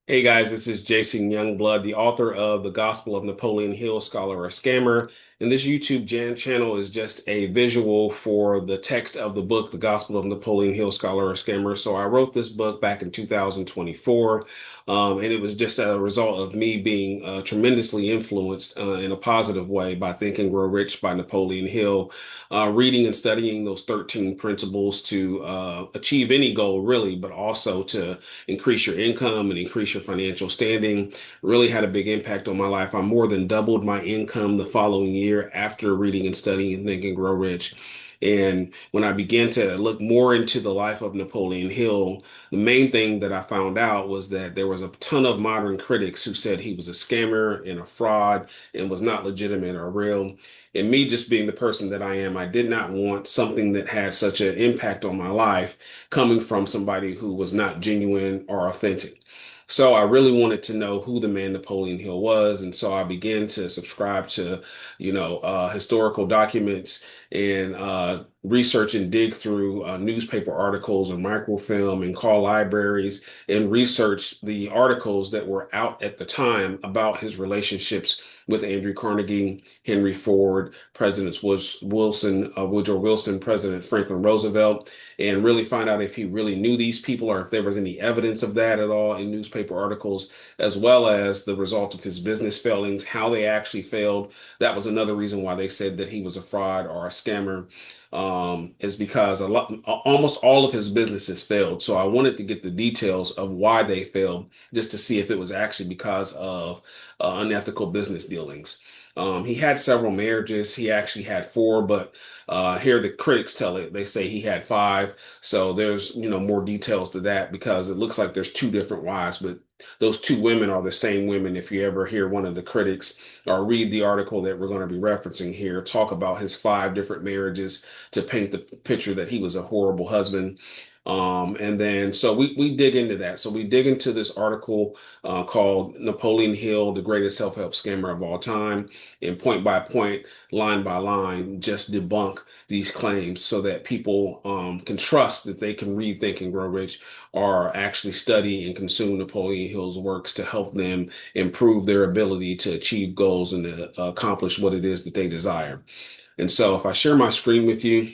Hey guys, this is Jason Youngblood, the author of The Gospel of Napoleon Hill, Scholar or Scammer. And this YouTube channel is just a visual for the text of the book, The Gospel of Napoleon Hill, Scholar or Scammer. So I wrote this book back in 2024, and it was just a result of me being tremendously influenced in a positive way by Think and Grow Rich by Napoleon Hill, reading and studying those 13 principles to achieve any goal, really, but also to increase your income and increase your financial standing. Really had a big impact on my life. I more than doubled my income the following year after reading and studying and Think and Grow Rich. And when I began to look more into the life of Napoleon Hill, the main thing that I found out was that there was a ton of modern critics who said he was a scammer and a fraud and was not legitimate or real. And me just being the person that I am, I did not want something that had such an impact on my life coming from somebody who was not genuine or authentic. So I really wanted to know who the man Napoleon Hill was, and so I began to subscribe to, historical documents and research and dig through newspaper articles and microfilm and call libraries and research the articles that were out at the time about his relationships with Andrew Carnegie, Henry Ford, Presidents Woodrow Wilson, President Franklin Roosevelt, and really find out if he really knew these people or if there was any evidence of that at all in newspaper articles, as well as the result of his business failings, how they actually failed. That was another reason why they said that he was a fraud or a scammer, is because almost all of his businesses failed. So I wanted to get the details of why they failed, just to see if it was actually because of unethical business dealings. He had several marriages. He actually had four, but here the critics tell it. They say he had five. So there's, more details to that because it looks like there's two different wives, but those two women are the same women. If you ever hear one of the critics or read the article that we're going to be referencing here, talk about his five different marriages to paint the picture that he was a horrible husband. And then so we dig into that. So we dig into this article called Napoleon Hill, the greatest self-help scammer of all time, and point by point, line by line, just debunk these claims so that people can trust that they can read, think, and grow rich, or actually study and consume Napoleon Hill's works to help them improve their ability to achieve goals and to accomplish what it is that they desire. And so if I share my screen with you,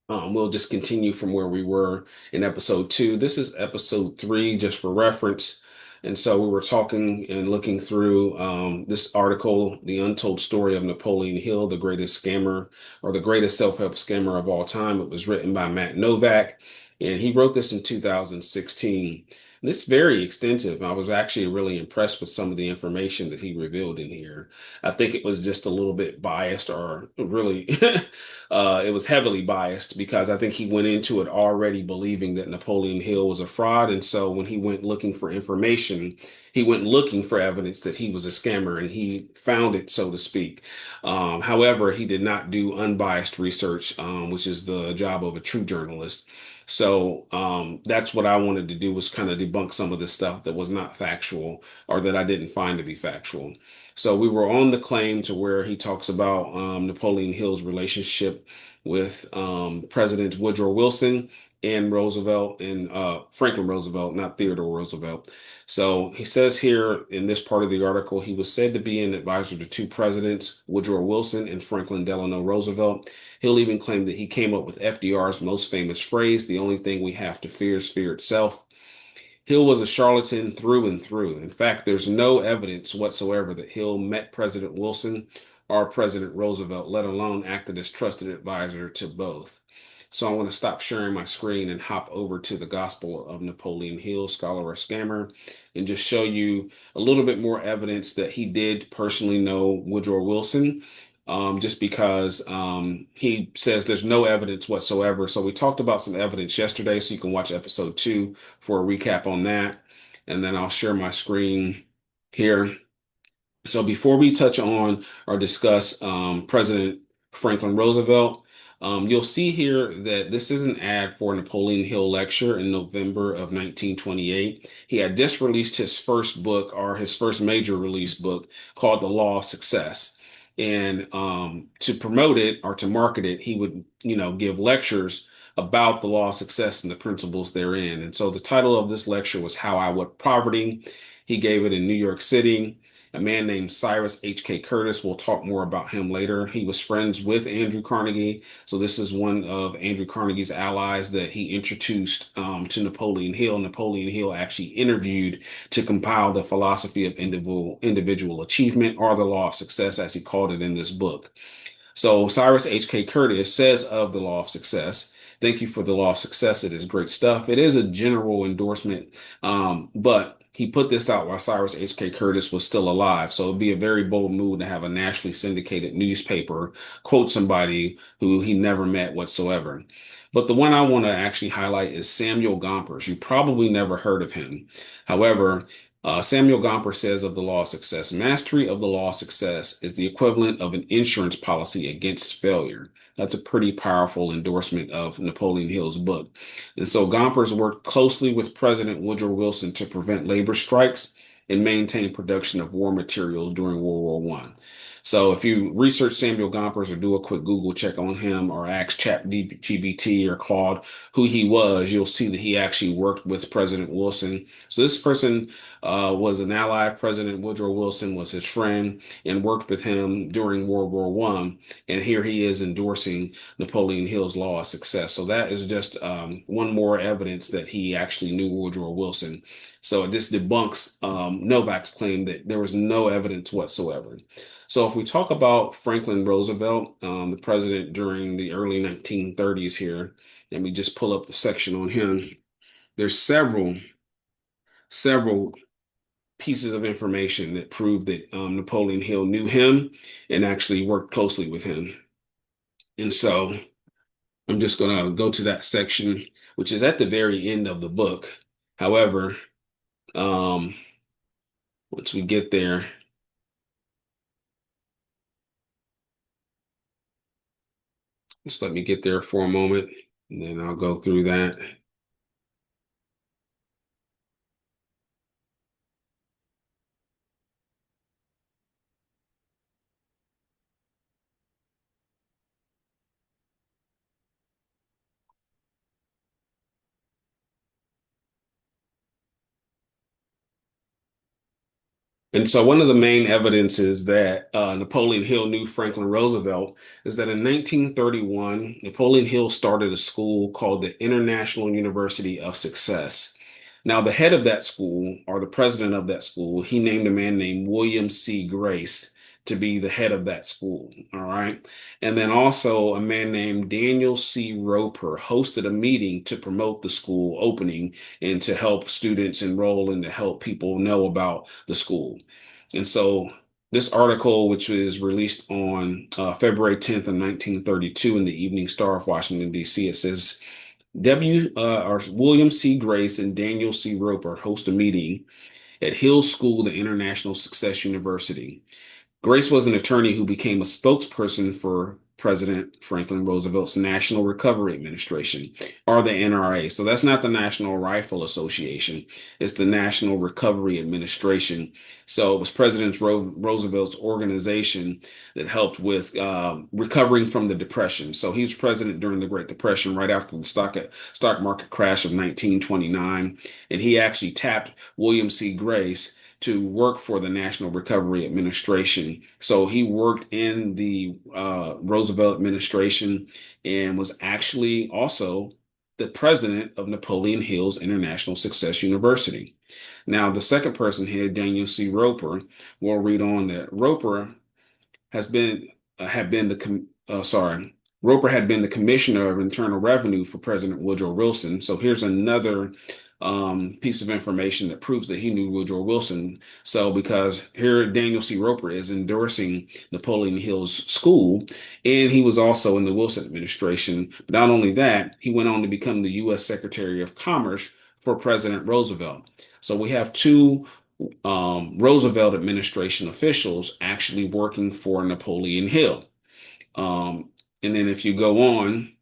we'll just continue from where we were in episode two. This is episode three, just for reference. And so we were talking and looking through this article, The Untold Story of Napoleon Hill, the greatest scammer or the greatest self-help scammer of all time. It was written by Matt Novak, and he wrote this in 2016. And it's very extensive. I was actually really impressed with some of the information that he revealed in here. I think it was just a little bit biased, or really it was heavily biased because I think he went into it already believing that Napoleon Hill was a fraud. And so when he went looking for information, he went looking for evidence that he was a scammer and he found it, so to speak. However, he did not do unbiased research, which is the job of a true journalist. So that's what I wanted to do, was kind of debunk some of this stuff that was not factual or that I didn't find to be factual. So we were on the claim to where he talks about Napoleon Hill's relationship with Presidents Woodrow Wilson and Roosevelt and Franklin Roosevelt, not Theodore Roosevelt. So he says here in this part of the article, he was said to be an advisor to two presidents, Woodrow Wilson and Franklin Delano Roosevelt. He'll even claim that he came up with FDR's most famous phrase, "The only thing we have to fear is fear itself." Hill was a charlatan through and through. In fact, there's no evidence whatsoever that Hill met President Wilson or President Roosevelt, let alone acted as trusted advisor to both. So I want to stop sharing my screen and hop over to the Gospel of Napoleon Hill, Scholar or Scammer, and just show you a little bit more evidence that he did personally know Woodrow Wilson, just because he says there's no evidence whatsoever. So we talked about some evidence yesterday, so you can watch episode two for a recap on that. And then I'll share my screen here. So before we touch on or discuss President Franklin Roosevelt, you'll see here that this is an ad for a Napoleon Hill lecture in November of 1928. He had just released his first book, or his first major release book, called The Law of Success. And to promote it or to market it, he would, give lectures about the law of success and the principles therein. And so the title of this lecture was How I Would Poverty. He gave it in New York City. A man named Cyrus H.K. Curtis. We'll talk more about him later. He was friends with Andrew Carnegie. So this is one of Andrew Carnegie's allies that he introduced to Napoleon Hill. Napoleon Hill actually interviewed to compile the philosophy of individual achievement, or the law of success, as he called it in this book. So Cyrus H.K. Curtis says of the law of success, thank you for the law of success. It is great stuff. It is a general endorsement, but he put this out while Cyrus H.K. Curtis was still alive. So it'd be a very bold move to have a nationally syndicated newspaper quote somebody who he never met whatsoever. But the one I want to actually highlight is Samuel Gompers. You probably never heard of him. However, Samuel Gomper says of the law of success, mastery of the law of success is the equivalent of an insurance policy against failure. That's a pretty powerful endorsement of Napoleon Hill's book. And so Gompers worked closely with President Woodrow Wilson to prevent labor strikes and maintain production of war materials during World War One. So if you research Samuel Gompers or do a quick Google check on him or ask ChatGPT or Claude who he was, you'll see that he actually worked with President Wilson. So this person was an ally of President Woodrow Wilson, was his friend, and worked with him during World War One. And here he is endorsing Napoleon Hill's law of success. So that is just one more evidence that he actually knew Woodrow Wilson. So this debunks Novak's claim that there was no evidence whatsoever. So if we talk about Franklin Roosevelt, the president during the early 1930s here, let me just pull up the section on him. There's several pieces of information that prove that Napoleon Hill knew him and actually worked closely with him. And so I'm just going to go to that section, which is at the very end of the book. However, um, once we get there, just let me get there for a moment, and then I'll go through that. And so, one of the main evidences that Napoleon Hill knew Franklin Roosevelt is that in 1931, Napoleon Hill started a school called the International University of Success. Now, the head of that school, or the president of that school, he named a man named William C. Grace to be the head of that school. All right. And then also a man named Daniel C. Roper hosted a meeting to promote the school opening and to help students enroll and to help people know about the school. And so this article, which was released on February 10th of 1932 in the Evening Star of Washington, D.C., it says, or William C. Grace and Daniel C. Roper host a meeting at Hill School, the International Success University. Grace was an attorney who became a spokesperson for President Franklin Roosevelt's National Recovery Administration, or the NRA. So that's not the National Rifle Association, it's the National Recovery Administration. So it was President Roosevelt's organization that helped with recovering from the Depression. So he was president during the Great Depression, right after the stock market crash of 1929. And he actually tapped William C. Grace to work for the National Recovery Administration. So he worked in the Roosevelt administration and was actually also the president of Napoleon Hill's International Success University. Now, the second person here, Daniel C. Roper, we'll read on that Roper has been had been the sorry, Roper had been the commissioner of internal revenue for President Woodrow Wilson. So here's another piece of information that proves that he knew Woodrow Wilson. So because here Daniel C. Roper is endorsing Napoleon Hill's school, and he was also in the Wilson administration. But not only that, he went on to become the U.S. Secretary of Commerce for President Roosevelt. So we have two Roosevelt administration officials actually working for Napoleon Hill. And then if you go on,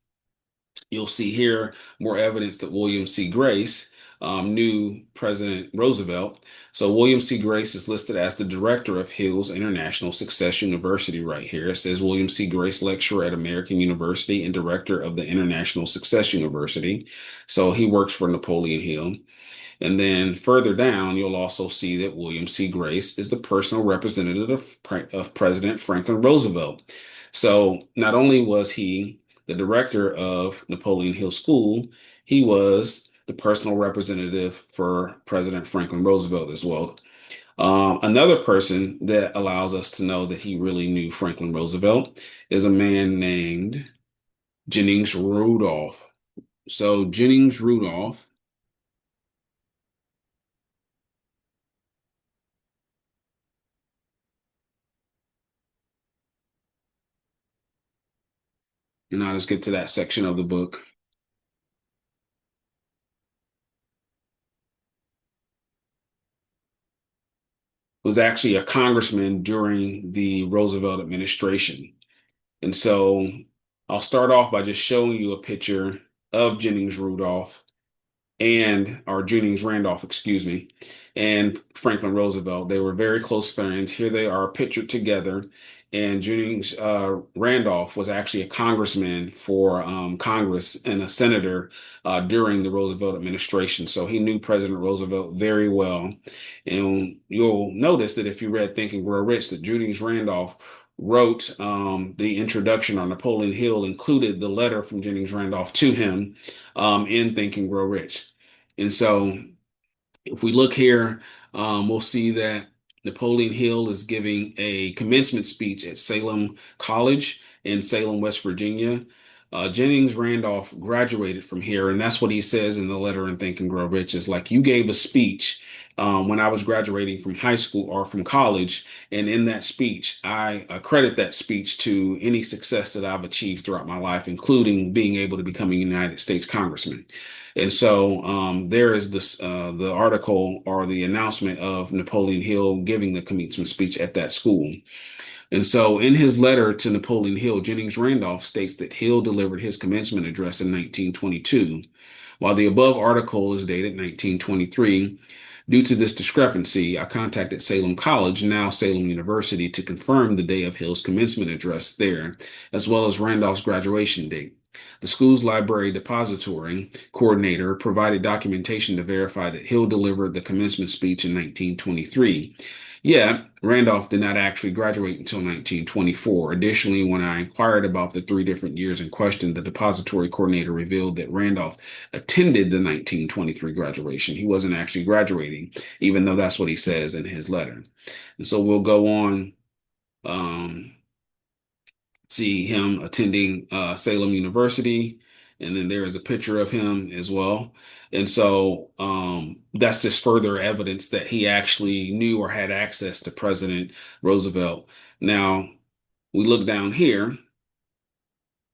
you'll see here more evidence that William C. Grace knew President Roosevelt. So William C. Grace is listed as the director of Hill's International Success University right here. It says William C. Grace, lecturer at American University and director of the International Success University. So he works for Napoleon Hill. And then further down, you'll also see that William C. Grace is the personal representative of President Franklin Roosevelt. So not only was he the director of Napoleon Hill School, he was the personal representative for President Franklin Roosevelt as well. Another person that allows us to know that he really knew Franklin Roosevelt is a man named Jennings Rudolph. So Jennings Rudolph, and I'll just get to that section of the book, was actually a congressman during the Roosevelt administration. And so I'll start off by just showing you a picture of Jennings Rudolph and or Jennings Randolph, excuse me, and Franklin Roosevelt. They were very close friends. Here they are pictured together. And Jennings Randolph was actually a congressman for Congress and a senator during the Roosevelt administration. So he knew President Roosevelt very well. And you'll notice that if you read Think and Grow Rich, that Jennings Randolph wrote the introduction on Napoleon Hill, included the letter from Jennings Randolph to him in Think and Grow Rich. And so if we look here, we'll see that Napoleon Hill is giving a commencement speech at Salem College in Salem, West Virginia. Jennings Randolph graduated from here, and that's what he says in the letter in Think and Grow Rich. Is like, you gave a speech when I was graduating from high school or from college, and in that speech, I credit that speech to any success that I've achieved throughout my life, including being able to become a United States congressman. And so there is this the article or the announcement of Napoleon Hill giving the commencement speech at that school. And so in his letter to Napoleon Hill, Jennings Randolph states that Hill delivered his commencement address in 1922, while the above article is dated 1923. Due to this discrepancy, I contacted Salem College, now Salem University, to confirm the day of Hill's commencement address there, as well as Randolph's graduation date. The school's library depository coordinator provided documentation to verify that Hill delivered the commencement speech in 1923. Yet, Randolph did not actually graduate until 1924. Additionally, when I inquired about the 3 different years in question, the depository coordinator revealed that Randolph attended the 1923 graduation. He wasn't actually graduating, even though that's what he says in his letter. And so we'll go on. See him attending Salem University. And then there is a picture of him as well. And so that's just further evidence that he actually knew or had access to President Roosevelt. Now, we look down here,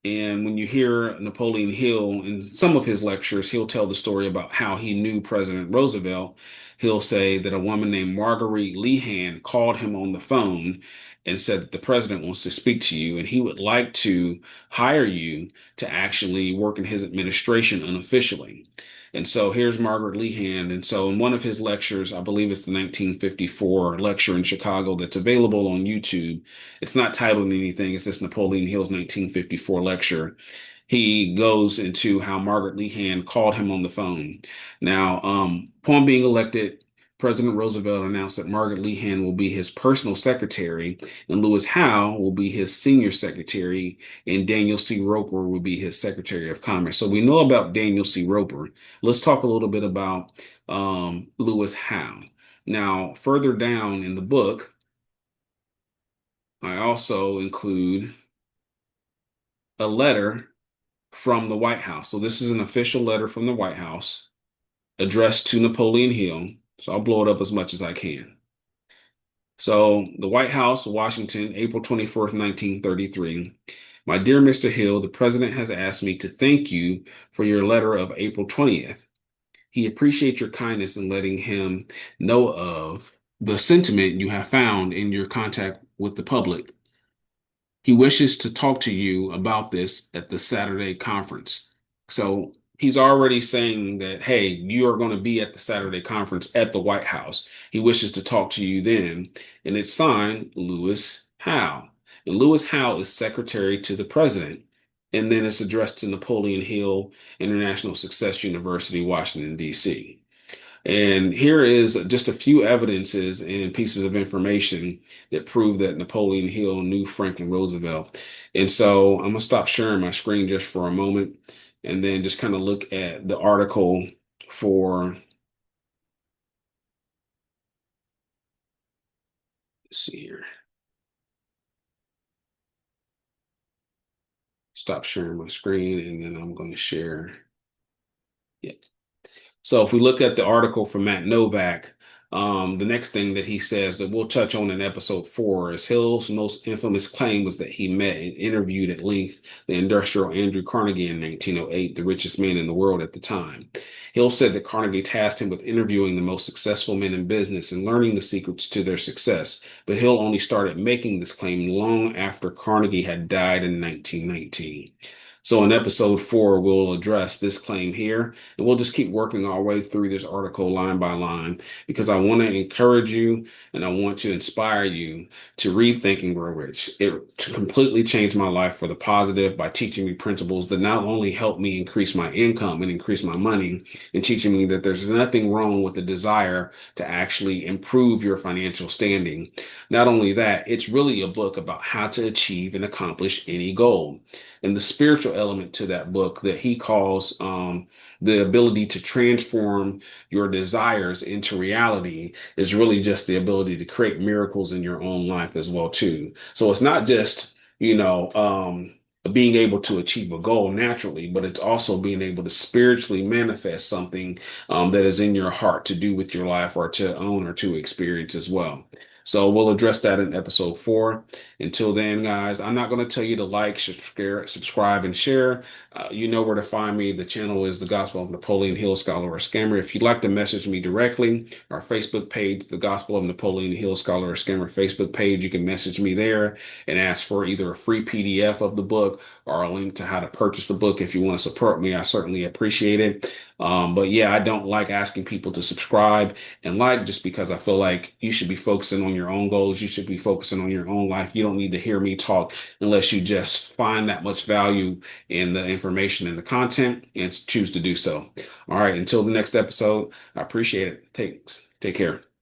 and when you hear Napoleon Hill in some of his lectures, he'll tell the story about how he knew President Roosevelt. He'll say that a woman named Marguerite Lehan called him on the phone and said that the president wants to speak to you and he would like to hire you to actually work in his administration unofficially. And so here's Margaret Lehan. And so in one of his lectures, I believe it's the 1954 lecture in Chicago that's available on YouTube. It's not titled anything. It's just Napoleon Hill's 1954 lecture. He goes into how Margaret Lehan called him on the phone. Now, upon being elected, President Roosevelt announced that Margaret Lehan will be his personal secretary, and Lewis Howe will be his senior secretary, and Daniel C. Roper will be his secretary of commerce. So we know about Daniel C. Roper. Let's talk a little bit about Lewis Howe. Now, further down in the book, I also include a letter from the White House. So this is an official letter from the White House addressed to Napoleon Hill. So I'll blow it up as much as I can. So the White House, Washington, April 24th, 1933. My dear Mr. Hill, the president has asked me to thank you for your letter of April 20th. He appreciates your kindness in letting him know of the sentiment you have found in your contact with the public. He wishes to talk to you about this at the Saturday conference. So he's already saying that, hey, you are going to be at the Saturday conference at the White House. He wishes to talk to you then. And it's signed Lewis Howe. And Lewis Howe is secretary to the president. And then it's addressed to Napoleon Hill, International Success University, Washington, D.C. And here is just a few evidences and pieces of information that prove that Napoleon Hill knew Franklin Roosevelt. And so I'm going to stop sharing my screen just for a moment and then just kind of look at the article for, let's see here, stop sharing my screen and then I'm going to share. Yeah. So if we look at the article from Matt Novak, the next thing that he says that we'll touch on in episode 4 is Hill's most infamous claim was that he met and interviewed at length the industrial Andrew Carnegie in 1908, the richest man in the world at the time. Hill said that Carnegie tasked him with interviewing the most successful men in business and learning the secrets to their success, but Hill only started making this claim long after Carnegie had died in 1919. So in episode 4, we'll address this claim here, and we'll just keep working our way through this article line by line because I want to encourage you and I want to inspire you to read Think and Grow Rich. It completely changed my life for the positive by teaching me principles that not only help me increase my income and increase my money, and teaching me that there's nothing wrong with the desire to actually improve your financial standing. Not only that, it's really a book about how to achieve and accomplish any goal. And the spiritual element to that book that he calls the ability to transform your desires into reality is really just the ability to create miracles in your own life as well too. So it's not just, being able to achieve a goal naturally, but it's also being able to spiritually manifest something that is in your heart to do with your life or to own or to experience as well. So we'll address that in episode 4. Until then, guys, I'm not going to tell you to like, subscribe, and share. You know where to find me. The channel is The Gospel of Napoleon Hill, Scholar or Scammer. If you'd like to message me directly, our Facebook page, The Gospel of Napoleon Hill, Scholar or Scammer Facebook page, you can message me there and ask for either a free PDF of the book or a link to how to purchase the book. If you want to support me, I certainly appreciate it. But yeah, I don't like asking people to subscribe and like just because I feel like you should be focusing on your own goals. You should be focusing on your own life. You don't need to hear me talk unless you just find that much value in the information and the content and choose to do so. All right. Until the next episode, I appreciate it. Take care.